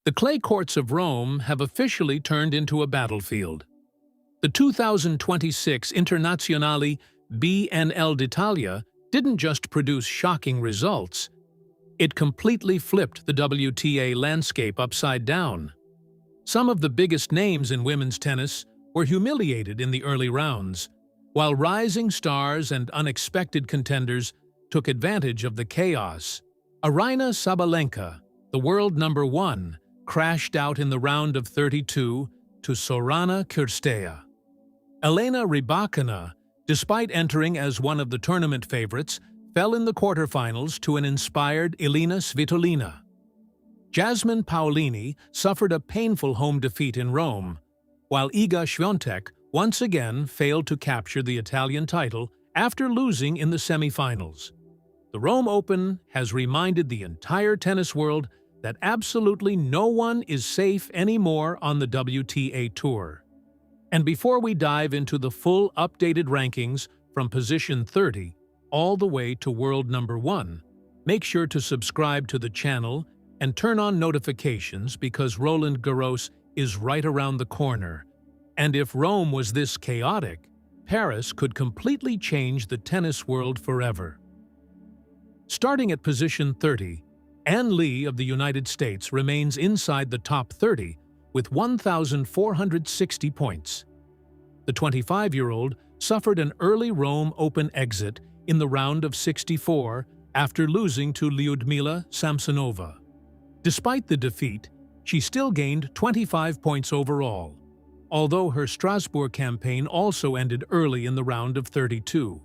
The clay courts of Rome have officially turned into a battlefield. The 2026 Internazionale BNL d'Italia didn't just produce shocking results, it completely flipped the WTA landscape upside down. Some of the biggest names in women's tennis were humiliated in the early rounds, while rising stars and unexpected contenders took advantage of the chaos. Aryna Sabalenka, the world number 1, crashed out in the round of 32 to Sorana Cîrstea. Elena Rybakina, despite entering as one of the tournament favorites, fell in the quarterfinals to an inspired Elina Svitolina. Jasmine Paolini suffered a painful home defeat in Rome, while Świątek once again failed to capture the Italian title after losing in the semifinals. The Rome Open has reminded the entire tennis world that absolutely no one is safe anymore on the WTA Tour. And before we dive into the full updated rankings from position 30 all the way to world number 1, make sure to subscribe to the channel and turn on notifications because Roland Garros is right around the corner. And if Rome was this chaotic, Paris could completely change the tennis world forever. Starting at position 30, Ann Lee of the United States remains inside the top 30 with 1,460 points. The 25-year-old suffered an early Rome Open exit in the round of 64 after losing to Lyudmila Samsonova. Despite the defeat, she still gained 25 points overall, although her Strasbourg campaign also ended early in the round of 32.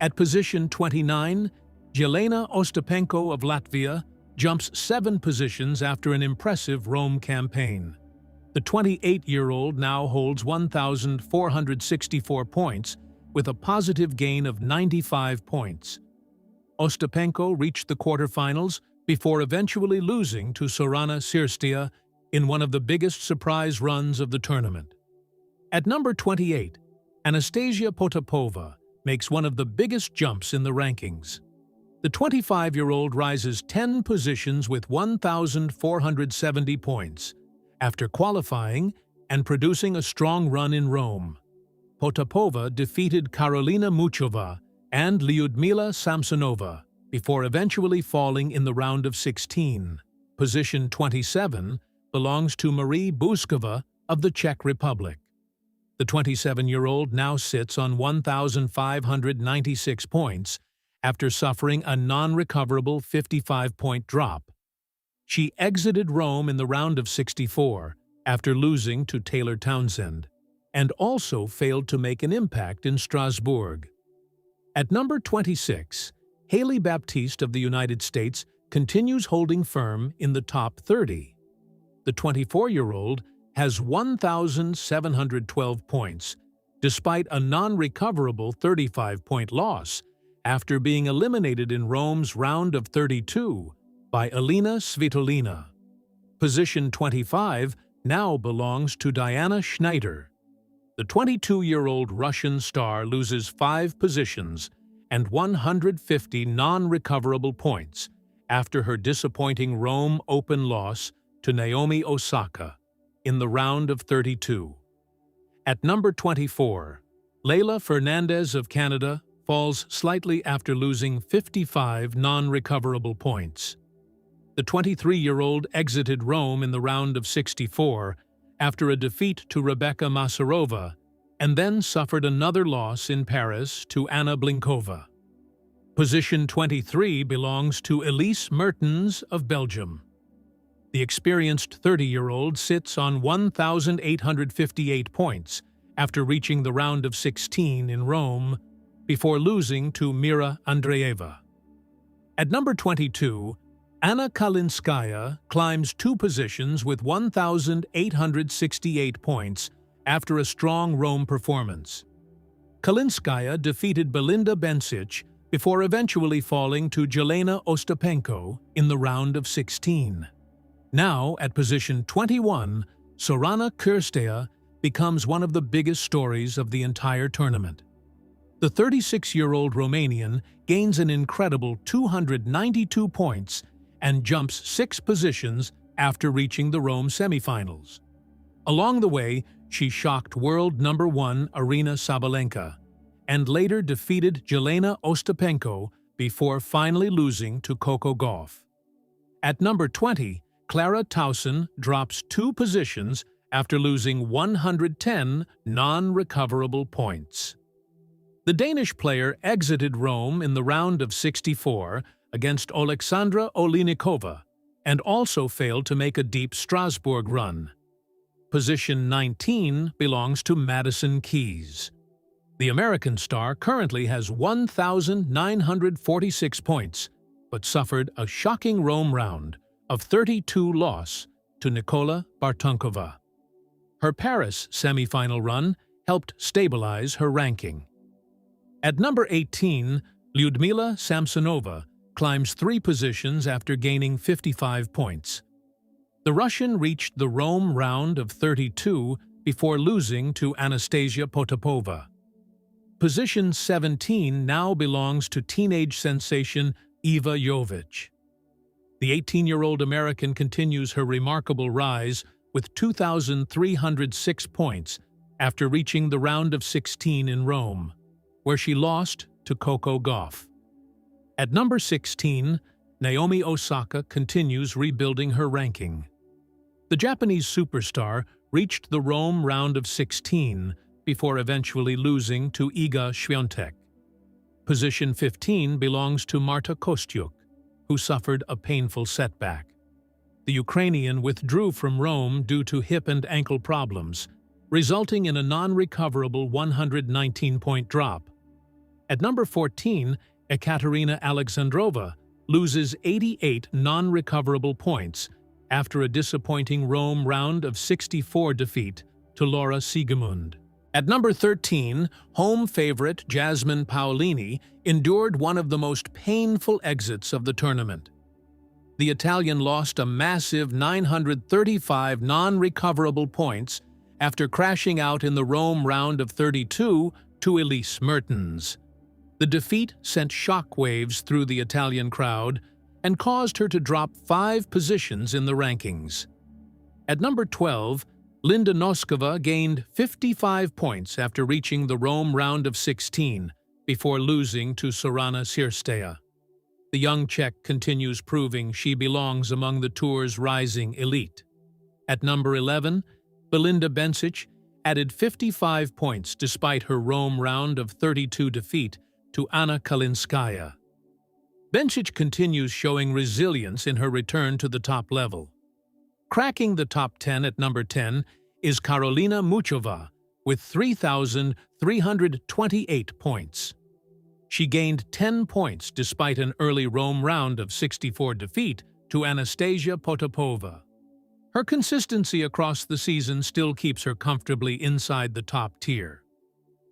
At position 29, Jelena Ostapenko of Latvia jumps 7 positions after an impressive Rome campaign. The 28-year-old now holds 1,464 points with a positive gain of 95 points. Ostapenko reached the quarterfinals before eventually losing to Sorana Cîrstea in one of the biggest surprise runs of the tournament. At number 28, Anastasia Potapova makes one of the biggest jumps in the rankings. The 25-year-old rises 10 positions with 1,470 points after qualifying and producing a strong run in Rome. Potapova defeated Karolina Muchova and Lyudmila Samsonova before eventually falling in the round of 16. Position 27 belongs to Marie Bouzkova of the Czech Republic. The 27-year-old now sits on 1,596 points after suffering a non-recoverable 55-point drop. She exited Rome in the round of 64 after losing to Taylor Townsend, and also failed to make an impact in Strasbourg. At number 26, Hailey Baptiste of the United States continues holding firm in the top 30. The 24-year-old has 1,712 points, despite a non-recoverable 35-point loss after being eliminated in Rome's round of 32 by Elina Svitolina. Position 25 now belongs to Diana Schneider. The 22-year-old Russian star loses 5 positions and 150 non-recoverable points after her disappointing Rome Open loss to Naomi Osaka in the round of 32. At number 24, Leylah Fernandez of Canada falls slightly after losing 55 non-recoverable points. The 23-year-old exited Rome in the round of 64 after a defeat to Rebecca Masarova, and then suffered another loss in Paris to Anna Blinkova. Position 23 belongs to Elise Mertens of Belgium. The experienced 30-year-old sits on 1,858 points after reaching the round of 16 in Rome before losing to Mira Andreeva. At number 22, Anna Kalinskaya climbs 2 positions with 1,868 points after a strong Rome performance. Kalinskaya defeated Belinda Bencic before eventually falling to Jelena Ostapenko in the round of 16. Now, at position 21, Sorana Cîrstea becomes one of the biggest stories of the entire tournament. The 36-year-old Romanian gains an incredible 292 points and jumps 6 positions after reaching the Rome semifinals. Along the way, she shocked world number 1 Aryna Sabalenka and later defeated Jelena Ostapenko before finally losing to Coco Gauff. At number 20, Clara Tauson drops 2 positions after losing 110 non-recoverable points. The Danish player exited Rome in the round of 64 against Oleksandra Olejnikova and also failed to make a deep Strasbourg run. Position 19 belongs to Madison Keys. The American star currently has 1,946 points, but suffered a shocking Rome round of 32 loss to Nikola Bartunkova. Her Paris semifinal run helped stabilize her ranking. At number 18, Lyudmila Samsonova climbs 3 positions after gaining 55 points. The Russian reached the Rome round of 32 before losing to Anastasia Potapova. Position 17 now belongs to teenage sensation Eva Jovic. The 18-year-old American continues her remarkable rise with 2,306 points after reaching the round of 16 in Rome, where she lost to Coco Gauff. At number 16, Naomi Osaka continues rebuilding her ranking. The Japanese superstar reached the Rome round of 16 before eventually losing to Iga Świątek. Position 15 belongs to Marta Kostyuk, who suffered a painful setback. The Ukrainian withdrew from Rome due to hip and ankle problems, resulting in a non-recoverable 119-point drop. At number 14, Ekaterina Alexandrova loses 88 non-recoverable points after a disappointing Rome round of 64 defeat to Laura Siegemund. At number 13, home favorite Jasmine Paolini endured one of the most painful exits of the tournament. The Italian lost a massive 935 non-recoverable points after crashing out in the Rome round of 32 to Elise Mertens. The defeat sent shockwaves through the Italian crowd and caused her to drop 5 positions in the rankings. At number 12, Linda Noskova gained 55 points after reaching the Rome round of 16 before losing to Sorana Cirstea. The young Czech continues proving she belongs among the tour's rising elite. At number 11, Belinda Bencic added 55 points despite her Rome round of 32 defeat to Anna Kalinskaya. Bencic continues showing resilience in her return to the top level. Cracking the top 10 at number 10 is Karolina Muchova with 3,328 points. She gained 10 points despite an early Rome round of 64 defeat to Anastasia Potapova. Her consistency across the season still keeps her comfortably inside the top tier.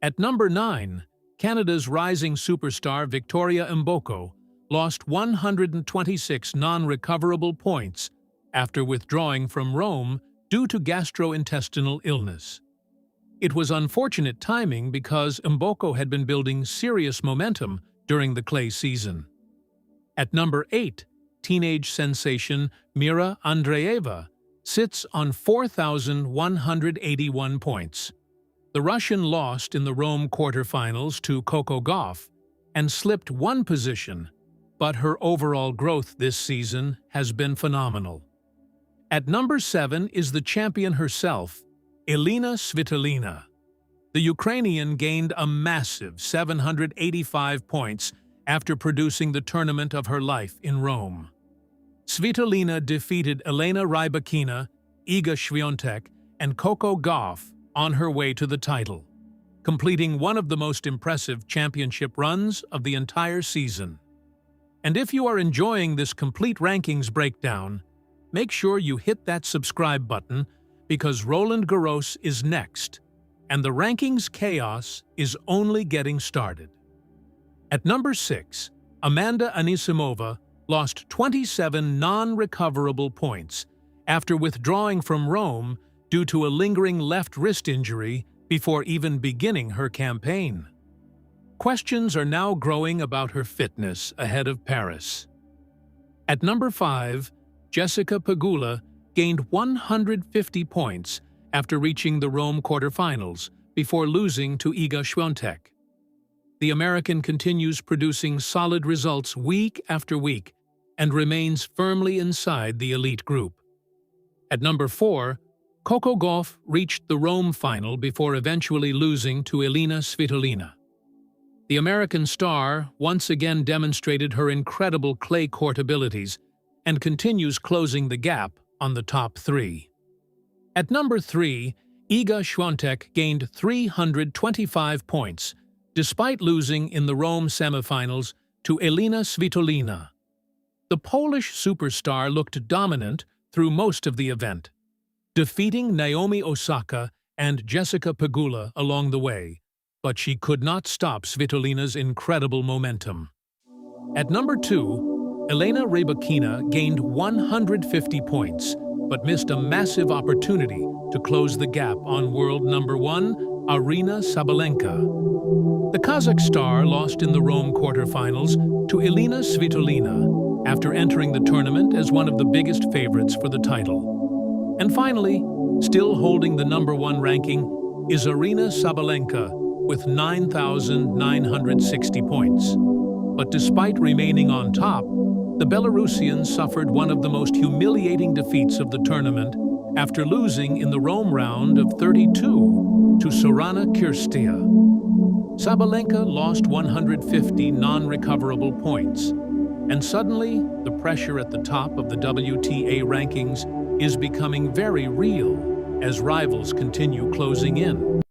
At number 9, Canada's rising superstar Victoria Mboko lost 126 non-recoverable points after withdrawing from Rome due to gastrointestinal illness. It was unfortunate timing because Mboko had been building serious momentum during the clay season. At number 8, teenage sensation Mira Andreeva sits on 4,181 points. The Russian lost in the Rome quarterfinals to Coco Gauff and slipped 1 position, but her overall growth this season has been phenomenal. At number 7 is the champion herself, Elina Svitolina. The Ukrainian gained a massive 785 points after producing the tournament of her life in Rome. Svitolina defeated Elena Rybakina, Iga Świątek, and Coco Gauff on her way to the title, completing one of the most impressive championship runs of the entire season. And if you are enjoying this complete rankings breakdown, make sure you hit that subscribe button because Roland Garros is next, and the rankings chaos is only getting started. At number 6, Amanda Anisimova lost 27 non-recoverable points after withdrawing from Rome due to a lingering left wrist injury before even beginning her campaign. Questions are now growing about her fitness ahead of Paris. At number 5, Jessica Pegula gained 150 points after reaching the Rome quarterfinals before losing to Iga Świątek. The American continues producing solid results week after week and remains firmly inside the elite group. At number 4, Coco Gauff reached the Rome final before eventually losing to Elina Svitolina. The American star once again demonstrated her incredible clay court abilities and continues closing the gap on the top 3. At number 3, Iga Świątek gained 325 points, despite losing in the Rome semifinals to Elina Svitolina. The Polish superstar looked dominant through most of the event, defeating Naomi Osaka and Jessica Pegula along the way, but she could not stop Svitolina's incredible momentum. At number 2, Elena Rybakina gained 150 points, but missed a massive opportunity to close the gap on world number 1, Aryna Sabalenka. The Kazakh star lost in the Rome quarterfinals to Elina Svitolina after entering the tournament as one of the biggest favorites for the title. And finally, still holding the number 1 ranking is Aryna Sabalenka with 9,960 points. But despite remaining on top, the Belarusian suffered one of the most humiliating defeats of the tournament after losing in the Rome round of 32 to Sorana Kirstia. Sabalenka lost 150 non-recoverable points, and suddenly the pressure at the top of the WTA rankings is becoming very real as rivals continue closing in.